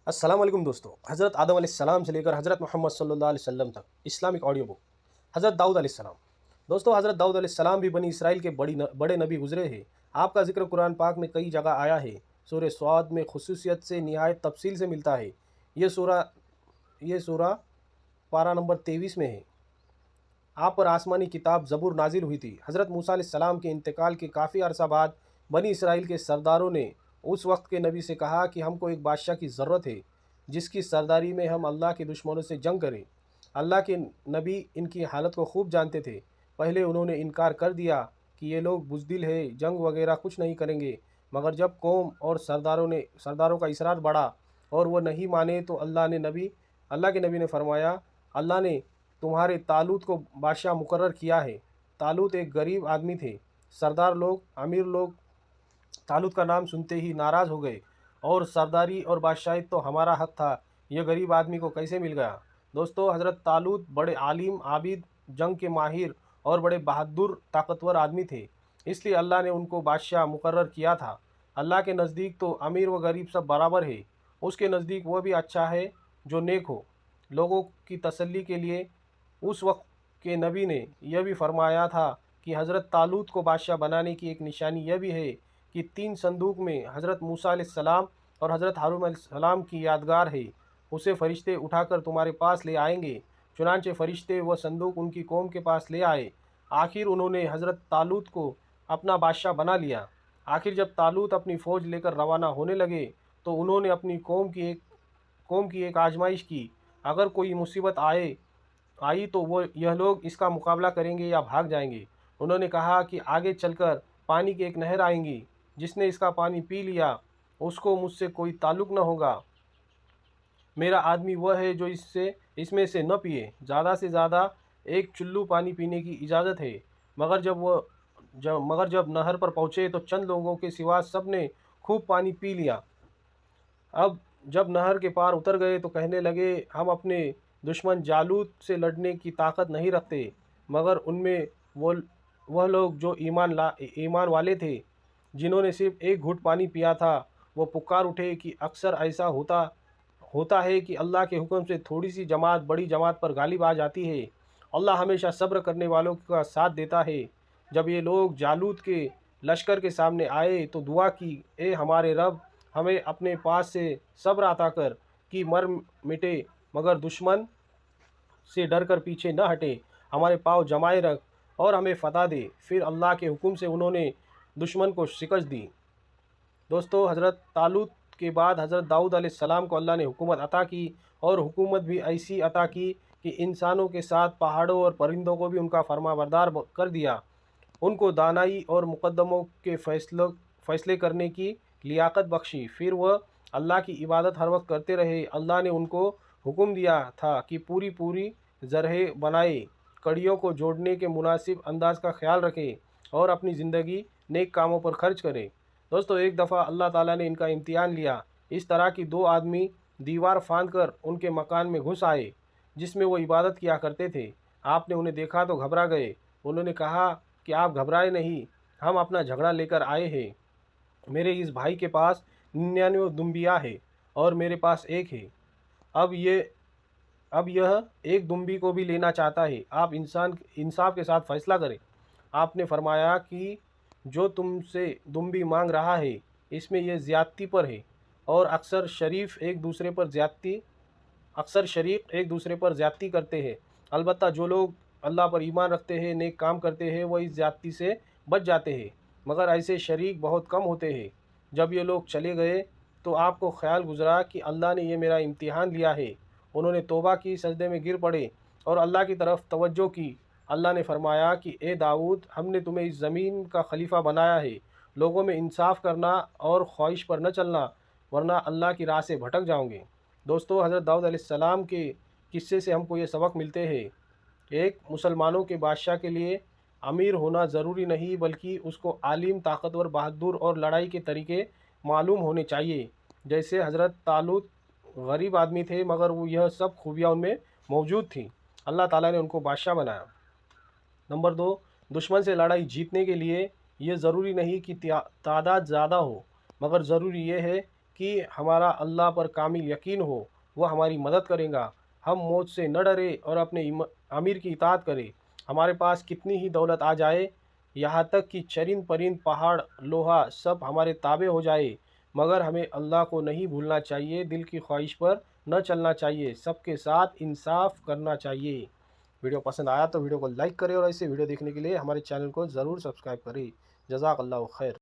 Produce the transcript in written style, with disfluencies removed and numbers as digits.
अस्सलाम वालेकुम दोस्तों। हज़रत आदम अलैहिस्सलाम से लेकर हज़रत मोहम्मद सल्लल्लाहु अलैहि वसल्लम तक इस्लामिक ऑडियो बुक। हज़रत दाऊद अलैहिस्सलाम। दोस्तों, हज़रत दाऊद अलैहिस्सलाम भी बनी इसराइल के बड़े नबी गुजरे हैं। आपका जिक्र कुरान पाक में कई जगह आया है। सूरह स्वाद में खुसूसियत से निहायत तफसील से मिलता है। ये सूरा पारा नंबर 23 में है। आप पर आसमानी किताब ज़बूर नाजिल हुई थी। हज़रत मूसा अलैहिस्सलाम के इंतकाल के काफ़ी अरसा बाद बनी इसराइल के सरदारों ने उस वक्त के नबी से कहा कि हमको एक बादशाह की ज़रूरत है जिसकी सरदारी में हम अल्लाह के दुश्मनों से जंग करें। अल्लाह के नबी इनकी हालत को खूब जानते थे। पहले उन्होंने इनकार कर दिया कि ये लोग बुज़दिल है, जंग वगैरह कुछ नहीं करेंगे। मगर जब कौम और सरदारों का इसरार बढ़ा और वो नहीं माने तो अल्लाह के नबी ने फरमाया, अल्लाह ने तुम्हारे तालूत को बादशाह मुकर्रर किया है। तालूत एक गरीब आदमी थे। सरदार लोग, अमीर लोग तालूत का नाम सुनते ही नाराज़ हो गए और सरदारी और बादशाही तो हमारा हक था, यह गरीब आदमी को कैसे मिल गया। दोस्तों, हज़रत तालूत बड़े आलिम, आबिद, जंग के माहिर और बड़े बहादुर ताकतवर आदमी थे। इसलिए अल्लाह ने उनको बादशाह मुकर्रर किया था। अल्लाह के नज़दीक तो अमीर व गरीब सब बराबर है। उसके नज़दीक वह भी अच्छा है जो नेक हो। लोगों की तसल्ली के लिए उस वक्त के नबी ने यह भी फरमाया था कि हज़रत तालूत को बादशाह बनाने की एक निशानी यह भी है कि 3 संदूक में हज़रत मूसा अलैहिस्सलाम और हज़रत हारून अलैहिस्सलाम की यादगार है। उसे फ़रिश्ते उठाकर तुम्हारे पास ले आएंगे। चुनांचे फ़रिश्ते वह संदूक उनकी कौम के पास ले आए। आखिर उन्होंने हज़रत तालूत को अपना बादशाह बना लिया। आखिर जब तालूत अपनी फ़ौज लेकर रवाना होने लगे तो उन्होंने अपनी कौम की एक आजमाइश की। अगर कोई मुसीबत आई तो वो यह लोग इसका मुकाबला करेंगे या भाग जाएंगे। उन्होंने कहा कि आगे चलकर पानी की एक नहर आएंगी, जिसने इसका पानी पी लिया उसको मुझसे कोई ताल्लुक़ न होगा। मेरा आदमी वह है जो इसमें से न पिए। ज़्यादा से ज़्यादा एक चुल्लू पानी पीने की इजाज़त है। मगर जब नहर पर पहुँचे तो चंद लोगों के सिवा सब ने खूब पानी पी लिया। अब जब नहर के पार उतर गए तो कहने लगे, हम अपने दुश्मन जालूत से लड़ने की ताकत नहीं रखते। मगर उनमें वह लोग जो ईमान वाले थे, जिन्होंने सिर्फ एक घूंट पानी पिया था, वो पुकार उठे कि अक्सर ऐसा होता है कि अल्लाह के हुक्म से थोड़ी सी जमात बड़ी जमात पर गालिब आ जाती है। अल्लाह हमेशा सब्र करने वालों का साथ देता है। जब ये लोग जालूत के लश्कर के सामने आए तो दुआ की, ए हमारे रब, हमें अपने पास से सब्र अता कर कि मर मिटे, मगर दुश्मन से डर कर पीछे न हटे। हमारे पाँव जमाए रख और हमें फतह दे। फिर अल्लाह के हुक्म से उन्होंने दुश्मन को शिकस्त दी। दोस्तों, हज़रत तालूत के बाद हज़रत दाऊद अलैहिस्सलाम को अल्लाह ने हुकूमत अता की और हुकूमत भी ऐसी अता की कि इंसानों के साथ पहाड़ों और परिंदों को भी उनका फरमाबरदार कर दिया। उनको दानाई और मुकद्दमों के फ़ैसले करने की लियाकत बख्शी। फिर वह अल्लाह की इबादत हर वक्त करते रहे। अल्लाह ने उनको हुक्म दिया था कि पूरी पूरी ज़रह बनाए, कड़ियों को जोड़ने के मुनासिब अंदाज का ख्याल रखें और अपनी ज़िंदगी नेक कामों पर खर्च करें। दोस्तों, एक दफ़ा अल्लाह ताला ने इनका इम्तिहान लिया। इस तरह की 2 आदमी दीवार फांद कर उनके मकान में घुस आए जिसमें वो इबादत किया करते थे। आपने उन्हें देखा तो घबरा गए। उन्होंने कहा कि आप घबराए नहीं, हम अपना झगड़ा लेकर आए हैं। मेरे इस भाई के पास 99 दुम्बियाँ है और मेरे पास एक है। अब यह एक दुम्बी को भी लेना चाहता है। आप इंसाफ के साथ फैसला करें। आपने फरमाया कि जो तुमसे दुम्बी मांग रहा है इसमें यह ज़्यादती पर है और अक्सर शरीक एक दूसरे पर ज़्यादती करते हैं। अलबत्ता जो लोग अल्लाह पर ईमान रखते हैं, नेक काम करते हैं, वह इस ज़्यादती से बच जाते हैं। मगर ऐसे शरीक बहुत कम होते हैं। जब ये लोग चले गए तो आपको ख्याल गुजरा कि अल्लाह ने ये मेरा इम्तिहान लिया है। उन्होंने तौबा की, सजदे में गिर पड़े और अल्लाह की तरफ तवज्जो की। अल्लाह ने फरमाया कि ए दाऊद, हमने तुम्हें इस ज़मीन का खलीफा बनाया है। लोगों में इंसाफ करना और ख्वाहिश पर न चलना, वरना अल्लाह की राह से भटक जाओगे। दोस्तों, हज़रत दाऊद अलैहिस्सलाम के किस्से से हमको ये सबक मिलते हैं। एक, मुसलमानों के बादशाह के लिए अमीर होना ज़रूरी नहीं, बल्कि उसको आलिम, ताकतवर, बहादुर और लड़ाई के तरीके मालूम होने चाहिए। जैसे हज़रत तालूत गरीब आदमी थे, मगर वो यह सब खूबियाँ उनमें मौजूद थीं। अल्लाह ताला ने उनको बादशाह बनाया। नंबर 2, दुश्मन से लड़ाई जीतने के लिए ये ज़रूरी नहीं कि तादाद ज़्यादा हो, मगर ज़रूरी ये है کہ ہمارا اللہ پر کامل یقین ہو، وہ ہماری مدد کرے گا۔ ہم موت سے نہ ڈرے اور اپنے امیر کی اطاعت کرے۔ ہمارے پاس کتنی ہی دولت آ جائے، یہاں تک کہ چرند پرند پہاڑ لوہا سب ہمارے تابع ہو جائے، مگر ہمیں اللہ کو نہیں بھولنا چاہیے، دل کی خواہش پر نہ چلنا چاہیے، سب کے ساتھ انصاف کرنا چاہیے۔ ویڈیو پسند آیا تو ویڈیو کو لائک کریں اور ایسے ویڈیو دیکھنے کے لیے ہمارے چینل کو ضرور سبسکرائب کریں۔ جزاک اللہ خیر۔